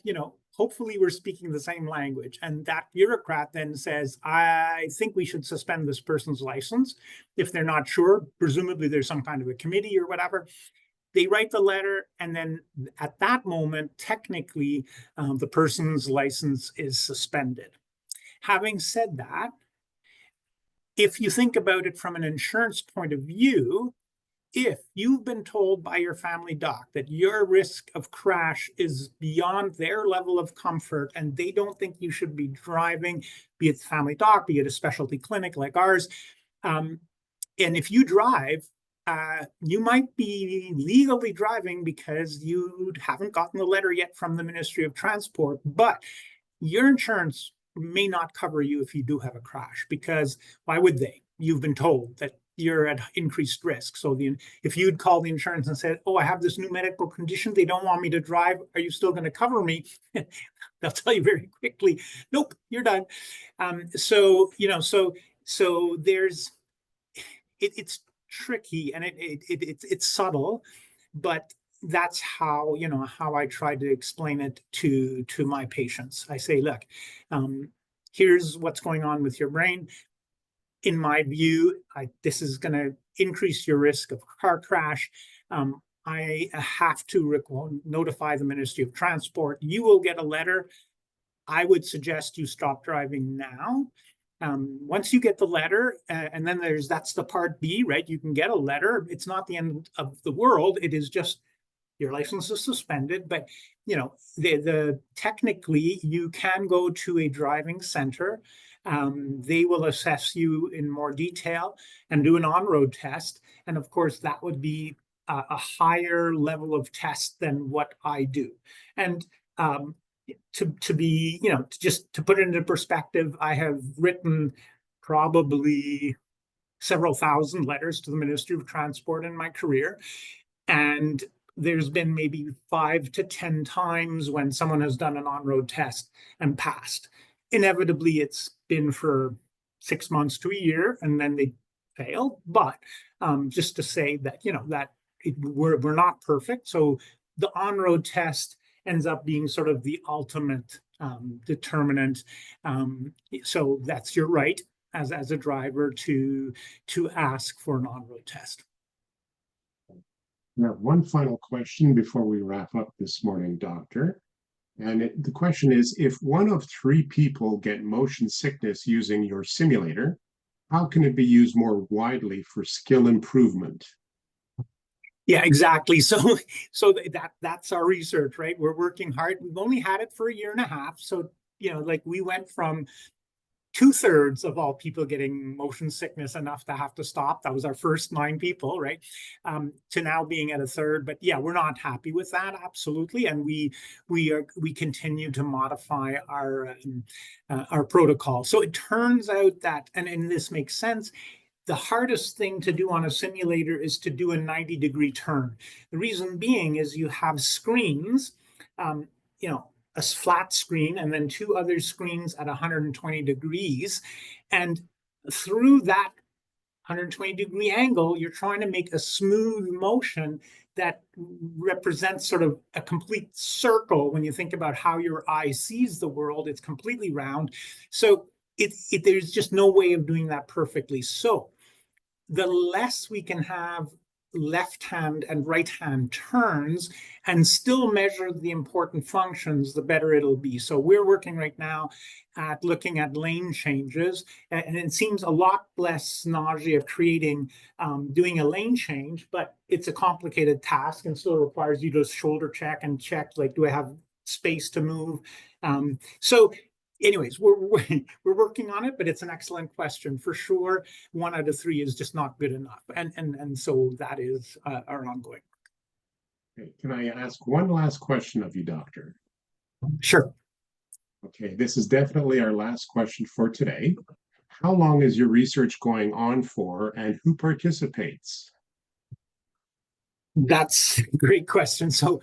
hopefully we're speaking the same language. And that bureaucrat then says, I think we should suspend this person's license. If they're not sure, presumably there's some kind of a committee or whatever. They write the letter, and then at that moment, technically, the person's license is suspended. Having said that, if you think about it from an insurance point of view, if you've been told by your family doc that your risk of crash is beyond their level of comfort and they don't think you should be driving, be it the family doc, be it a specialty clinic like ours, and if you drive, you might be legally driving because you haven't gotten the letter yet from the Ministry of Transport, but your insurance may not cover you if you do have a crash, because why would they? You've been told that you're at increased risk. So if you'd call the insurance and said, oh, I have this new medical condition, they don't want me to drive, are you still going to cover me? They'll tell you very quickly, nope, you're done. So there's, it's tricky and it's subtle, but that's how I try to explain it to my patients. I say, look, here's what's going on with your brain. In my view, this is going to increase your risk of car crash. I have to notify the Ministry of Transport. You will get a letter. I would suggest you stop driving now. Once you get the letter, and then that's the part B, right? You can get a letter. It's not the end of the world. It is just your license is suspended. But technically, you can go to a driving center. They will assess you in more detail and do an on-road test. And of course, that would be a higher level of test than what I do. And to be, just to put it into perspective, I have written probably several thousand letters to the Ministry of Transport in my career. And there's been maybe 5 to 10 times when someone has done an on-road test and passed. Inevitably, it's been for 6 months to a year, and then they fail. But just to say that, we're not perfect. So the on-road test ends up being sort of the ultimate determinant. So that's your right as a driver to ask for an on-road test. Now, one final question before we wrap up this morning, Doctor. And the question is, if 1 of 3 people get motion sickness using your simulator, how can it be used more widely for skill improvement? Yeah, exactly. So that's our research, right? We're working hard. We've only had it for a year and a half. So, we went from 2/3 of all people getting motion sickness enough to have to stop. That was our first 9 people, right? To now being at 1/3. But yeah, we're not happy with that, absolutely. And we continue to modify our protocol. So it turns out that, and this makes sense, the hardest thing to do on a simulator is to do a 90-degree turn. The reason being is you have screens, a flat screen and then 2 other screens at 120 degrees. And through that 120-degree angle, you're trying to make a smooth motion that represents sort of a complete circle. When you think about how your eye sees the world, it's completely round. So there's just no way of doing that perfectly. So the less we can have left-hand and right-hand turns and still measure the important functions, the better it'll be. So we're working right now at looking at lane changes, and it seems a lot less nausea of creating, doing a lane change, but it's a complicated task and still requires you to shoulder check and check, like, do I have space to move? So anyways, we're working on it, but it's an excellent question for sure. 1 out of 3 is just not good enough, and so that is our ongoing. Okay, can I ask one last question of you, Doctor? Sure. Okay, this is definitely our last question for today. How long is your research going on for, and who participates? That's a great question. So,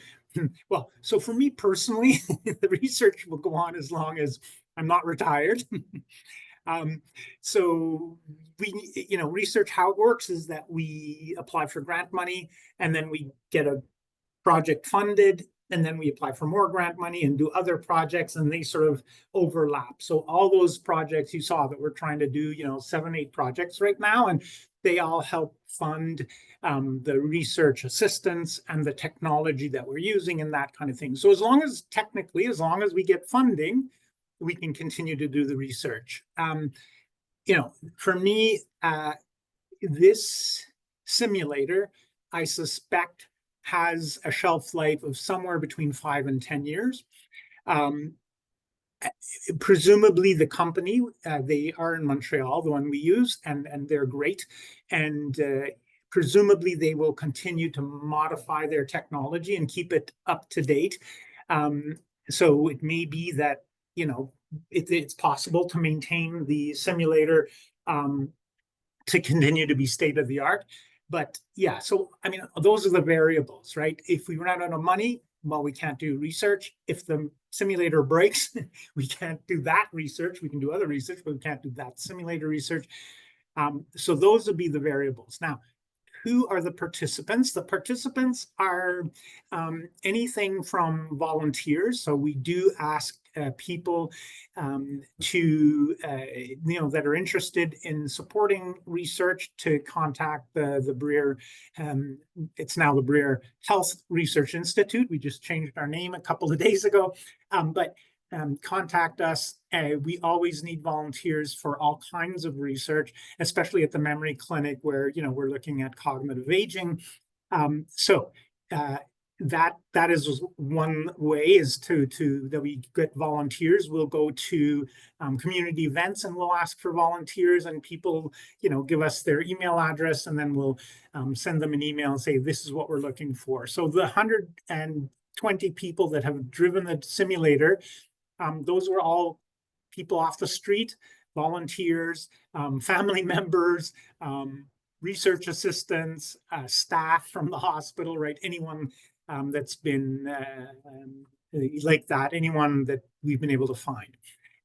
well, so for me personally, the research will go on as long as I'm not retired. So we, research, how it works is that we apply for grant money, and then we get a project funded, and then we apply for more grant money and do other projects, and they sort of overlap. So all those projects you saw that we're trying to do, 7, 8 projects right now, and they all help fund the research assistance and the technology that we're using and that kind of thing. So as long as we get funding, we can continue to do the research. For me, this simulator, I suspect, has a shelf life of somewhere between 5 and 10 years. Presumably the company, they are in Montreal, the one we use, and they're great. And presumably they will continue to modify their technology and keep it up to date. So it may be that, it's possible to maintain the simulator to continue to be state of the art. But yeah, so I mean, those are the variables, right? If we run out of money, well, we can't do research. If the simulator breaks, we can't do that research. We can do other research, but we can't do that simulator research. So those would be the variables. Now, who are the participants? The participants are anything from volunteers. So we do ask people to, that are interested in supporting research to contact the Bruyère, it's now the Bruyère Health Research Institute. We just changed our name a couple of days ago, but contact us. We always need volunteers for all kinds of research, especially at the memory clinic where, we're looking at cognitive aging. That is one way, is to that we get volunteers. We'll go to community events and we'll ask for volunteers, and people, give us their email address, and then we'll send them an email and say, this is what we're looking for. So the 120 people that have driven the simulator, those were all people off the street, volunteers, family members, research assistants, staff from the hospital, right? Anyone that's been like that, anyone that we've been able to find.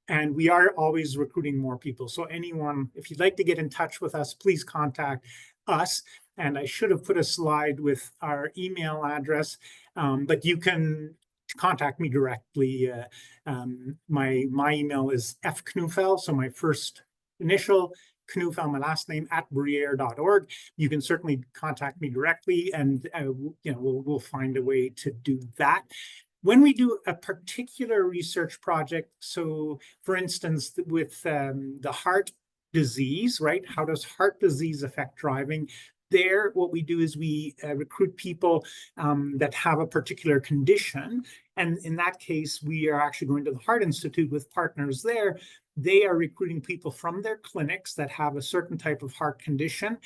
And we are always recruiting more people. So anyone, if you'd like to get in touch with us, please contact us. And I should have put a slide with our email address, but you can contact me directly. My email is fknoefel, so my first initial, Knoefel, my last name, @bruyere.org. You can certainly contact me directly, and we'll find a way to do that. When we do a particular research project, so for instance, with the heart disease, right? How does heart disease affect driving? There, what we do is we recruit people that have a particular condition. And in that case, we are actually going to the Heart Institute with partners there. They are recruiting people from their clinics that have a certain type of heart condition.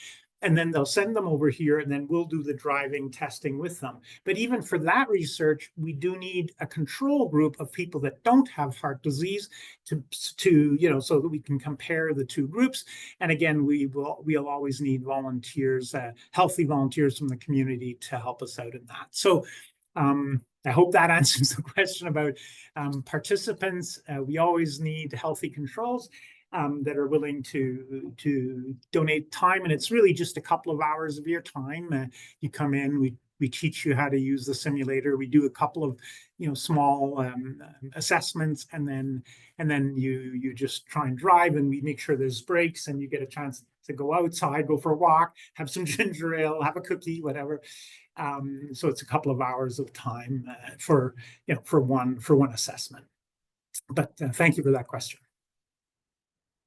And then they'll send them over here, and then we'll do the driving testing with them. But even for that research, we do need a control group of people that don't have heart disease to so that we can compare the two groups. And again, we'll always need volunteers, healthy volunteers from the community to help us out in that. So I hope that answers the question about participants. We always need healthy controls that are willing to donate time, and it's really just a couple of hours of your time. You come in, we teach you how to use the simulator. We do a couple of small assessments, and then you just try and drive, and we make sure there's brakes, and you get a chance to to go outside, go for a walk, have some ginger ale, have a cookie, whatever. So it's a couple of hours of time for one assessment. But thank you for that question.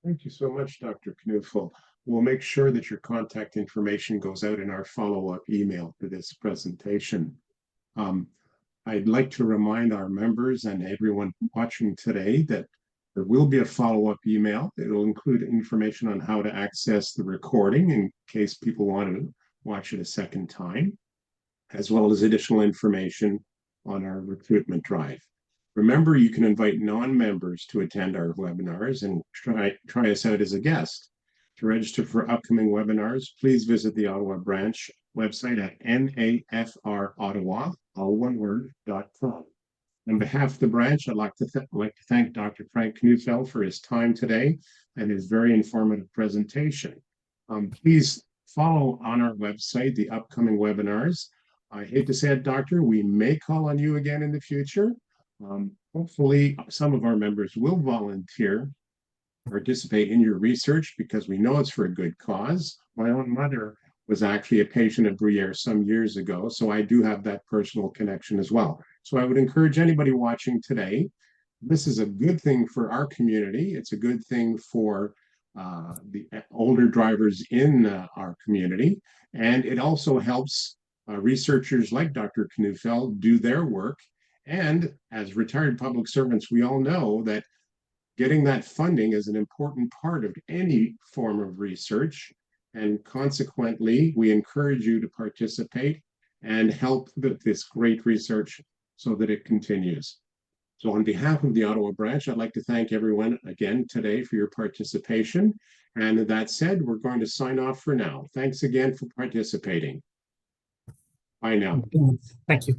Thank you so much, Dr. Knoefel. We'll make sure that your contact information goes out in our follow-up email for this presentation. I'd like to remind our members and everyone watching today that there will be a follow-up email. It'll include information on how to access the recording in case people want to watch it a second time, as well as additional information on our recruitment drive. Remember, you can invite non-members to attend our webinars and try us out as a guest. To register for upcoming webinars, please visit the Ottawa branch website at NAFR Ottawa, all one word, .com. On behalf of the branch, I'd like to thank Dr. Frank Knoefel for his time today and his very informative presentation. Please follow on our website the upcoming webinars. I hate to say it, Doctor, we may call on you again in the future. Hopefully, some of our members will volunteer, participate in your research because we know it's for a good cause. My own mother was actually a patient of Bruyère some years ago, so I do have that personal connection as well. So I would encourage anybody watching today, this is a good thing for our community. It's a good thing for the older drivers in our community, and it also helps researchers like Dr. Knoefel do their work. And as retired public servants, we all know that getting that funding is an important part of any form of research. And consequently, we encourage you to participate and help this great research so that it continues. So on behalf of the Ottawa branch, I'd like to thank everyone again today for your participation. And that said, we're going to sign off for now. Thanks again for participating. Bye now. Thank you.